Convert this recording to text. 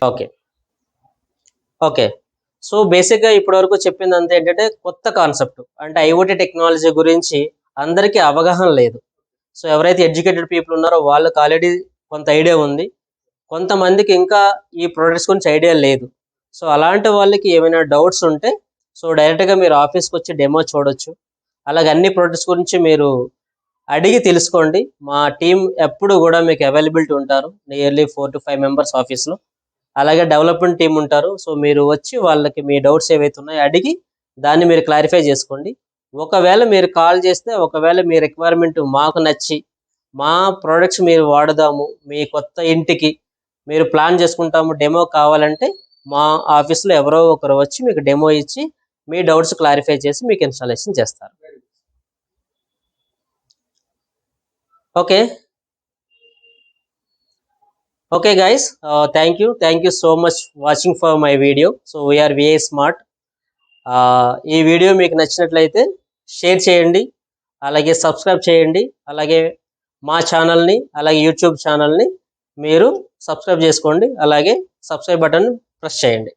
Okay okay so బేసిక్గా ఇప్పటివరకు చెప్పిందంతా ఏంటంటే కొత్త కాన్సెప్ట్, అంటే ఐఓటీ టెక్నాలజీ గురించి అందరికీ అవగాహన లేదు. సో ఎవరైతే ఎడ్యుకేటెడ్ పీపుల్ ఉన్నారో వాళ్ళకి ఆల్రెడీ కొంత ఐడియా ఉంది, కొంతమందికి ఇంకా ఈ ప్రొడక్ట్స్ గురించి ఐడియా లేదు. సో అలాంటి వాళ్ళకి ఏమైనా డౌట్స్ ఉంటే సో డైరెక్ట్గా మీరు ఆఫీస్కి వచ్చి డెమో చూడొచ్చు. అలాగే అన్ని ప్రొడక్ట్స్ గురించి మీరు అడిగి తెలుసుకోండి. మా టీం ఎప్పుడు కూడా మీకు అవైలబిలిటీ ఉంటారు, నియర్లీ 4 to 5 మెంబర్స్ ఆఫీస్లో. అలాగే డెవలప్మెంట్ టీం ఉంటారు. సో మీరు వచ్చి వాళ్ళకి మీ డౌట్స్ ఏవైతే ఉన్నాయో అడిగి దాన్ని మీరు క్లారిఫై చేసుకోండి. ఒకవేళ మీరు కాల్ చేస్తే, ఒకవేళ మీ రిక్వైర్మెంట్ మాకు నచ్చి మా ప్రోడక్ట్స్ మీరు వాడదాము, మీ కొత్త ఇంటికి మీరు ప్లాన్ చేసుకుంటాము, డెమో కావాలంటే మా ఆఫీస్లో ఎవరో ఒకరు వచ్చి మీకు డెమో ఇచ్చి మీ డౌట్స్ క్లారిఫై చేసి మీకు ఇన్స్టాలేషన్ చేస్తారు. Okay okay guys, thank you so much watching for my video. So we are v-ismart. ఈ వీడియో మీకు నచ్చినట్లయితే షేర్ చేయండి, అలాగే సబ్స్క్రైబ్ చేయండి. అలాగే మా ఛానల్ని, అలాగే యూట్యూబ్ ఛానల్ని మీరు సబ్స్క్రైబ్ చేసుకోండి, అలాగే సబ్స్క్రైబ్ బటన్ ప్రెస్ చేయండి.